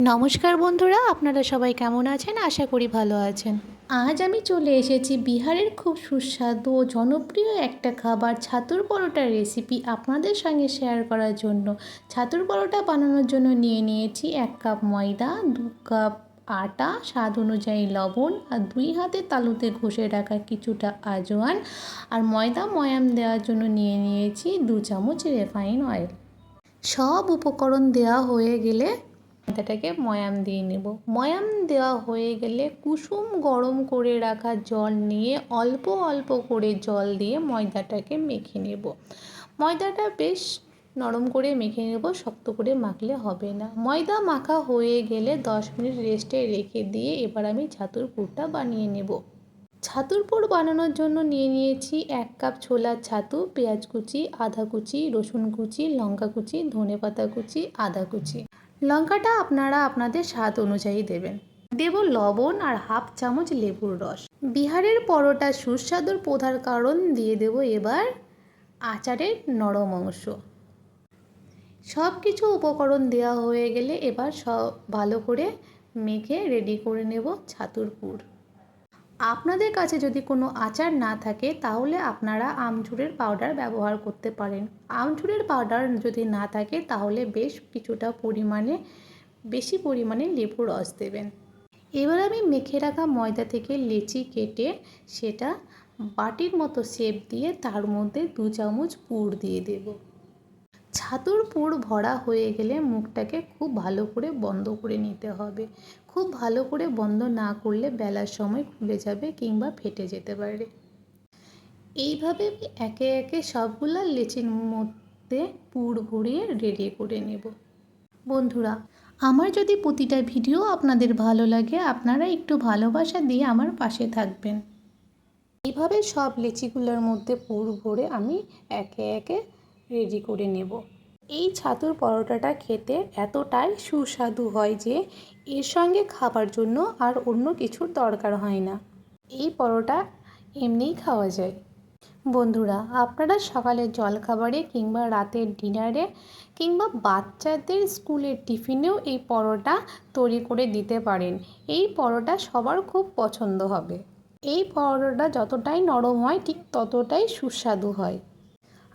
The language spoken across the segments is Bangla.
নমস্কার বন্ধুরা, আপনারা সবাই কেমন আছেন? আশা করি ভালো আছেন। আজ আমি চলে এসেছি বিহারের খুব সুস্বাদু ও জনপ্রিয় একটা খাবার ছাতুর পরোটার রেসিপি আপনাদের সঙ্গে শেয়ার করার জন্য। ছাতুর পরোটা বানানোর জন্য নিয়ে নিয়েছি 1 কাপ ময়দা, 2 কাপ আটা, স্বাদ অনুযায়ী লবণ আর 2 হাতের তালুতে ঘষে রাখা কিছুটা আজওয়ান আর ময়দা ময়াম দেওয়ার জন্য নিয়ে নিয়েছি 2 চামচ রিফাইন অয়েল। সব উপকরণ দেওয়া হয়ে গেলে ময়দাটাকে ময়াম দিয়ে নেব। ময়াম দেওয়া হয়ে গেলে কুসুম গরম করে রাখা জল নিয়ে অল্প অল্প করে জল দিয়ে ময়দাটাকে মেখে নেব। ময়দাটা বেশ নরম করে মেখে নেব, শক্ত করে মাখলে হবে না। ময়দা মাখা হয়ে গেলে 10 মিনিট রেস্টে রেখে দিয়ে এবার আমি ছাতুর পুরটা বানিয়ে নেব। ছাতুর পুর বানানোর জন্য নিয়ে নিয়েছি 1 কাপ ছোলার ছাতু, পেঁয়াজ কুচি, আদা কুচি, রসুন কুচি, লঙ্কা কুচি, ধনেপাতা কুচি, আদা কুচি। লঙ্কাটা আপনারা আপনাদের স্বাদ অনুযায়ী দেবেন। দেব লবণ আর হাফ চামচ লেবুর রস। বিহারের পরোটা সুস্বাদুর প্রধান কারণ দিয়ে দেব এবার আচারের নরম অংশ। সব কিছু উপকরণ দেওয়া হয়ে গেলে এবার সব ভালো করে মেখে রেডি করে নেব ছাতুর পুর। আপনাদের কাছে যদি কোনো আচার না থাকে তাহলে আপনারা আমচুরের পাউডার ব্যবহার করতে পারেন। আমচুরের পাউডার যদি না থাকে তাহলে বেশ কিছুটা বেশি পরিমাণে লেবুর রস দেবেন। এবার আমি মেখে রাখা ময়দা থেকে লেচি কেটে সেটা বাটির মতো শেপ দিয়ে তার মধ্যে 2 চামচ পুর দিয়ে দেব। ছাতুর পুর ভরা হয়ে গেলে মুখটাকে খুব ভালো করে বন্ধ করে নিতে হবে। খুব ভালো করে বন্ধ না করলে বেলার সময় খুলে যাবে কিংবা ফেটে যেতে পারে। এইভাবে আমি একে একে সবগুলো লেচির মধ্যে পুর ভরিয়ে রেডি করে নেব। বন্ধুরা, আমার যদি প্রতিটা ভিডিও আপনাদের ভালো লাগে আপনারা একটু ভালোবাসা দিয়ে আমার পাশে থাকবেন। এইভাবে সব লেচিগুলোর মধ্যে পুর ভরে আমি একে একে রেডি করে নেব। এই ছাতুর পরোটাটা খেতে এতটাই সুস্বাদু হয় যে এর সঙ্গে খাবার জন্য আর অন্য কিছুর দরকার হয় না। এই পরোটা এমনিই খাওয়া যায়। বন্ধুরা, আপনারা সকালের জলখাবারে কিংবা রাতের ডিনারে কিংবা বাচ্চাদের স্কুলের টিফিনেও এই পরোটা তৈরি করে দিতে পারেন। এই পরোটা সবার খুব পছন্দ হবে। এই পরোটাটা যতটাই নরম হয় ঠিক ততটাই সুস্বাদু হয়।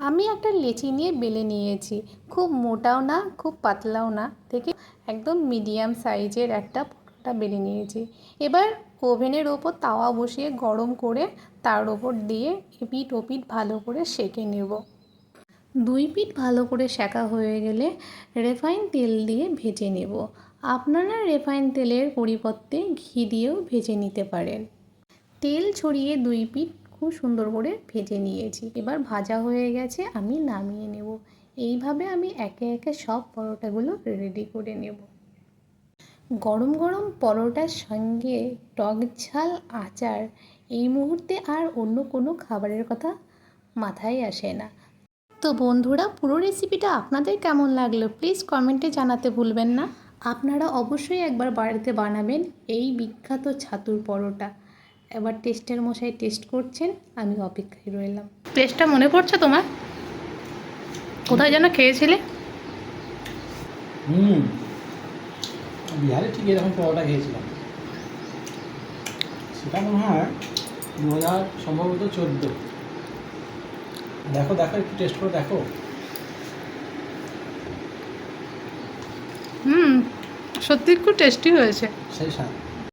আমি একটা লেচি নিয়ে বেলে নিয়েছি, খুব মোটাও না খুব পাতলাও না, থেকে একদম মিডিয়াম সাইজের একটা পরোটা বেলে নিয়েছি। এবার ওভেনের ওপর তাওয়া বসিয়ে গরম করে তার ওপর দিয়ে এপিঠ ওপিঠ ভালো করে সেঁকে নেব। 2 পিঠ ভালো করে সেঁকা হয়ে গেলে রিফাইন তেল দিয়ে ভেজে নেব। আপনারা রিফাইন তেলের পরিবর্তে ঘি দিয়েও ভেজে নিতে পারেন। তেল ছড়িয়ে 2 পিঠ খুব সুন্দর করে ভেজে নিয়েছি। এবার ভাজা হয়ে গেছে, আমি নামিয়ে নেব। এইভাবে আমি একে একে সব পরোটাগুলো রেডি করে নেব। গরম গরম পরোটার সঙ্গে টক ঝাল আচার এই মুহূর্তে আর অন্য কোনো খাবারের কথা মাথায় আসে না। তো বন্ধুরা, পুরো রেসিপিটা আপনাদের কেমন লাগলো প্লিজ কমেন্টে জানাতে ভুলবেন না। আপনারা অবশ্যই একবার বাড়িতে বানাবেন এই বিখ্যাত ছাতুর পরোটা। এবার টেস্টের মশাই টেস্ট করছেন, আমি অপেক্ষায় রইলাম। টেস্টটা মনে পড়ছে তোমার? কোথায় যেন খেয়েছিলে? বিহারে ঠিক এরকম পরোটা খেয়েছিলাম। সেটা মনে হয় 2000 সম্ভবত 14। দেখো দেখো একটু টেস্ট করে দেখো। সত্যি খুব টেস্টি হয়েছে। সেই স্বাদ।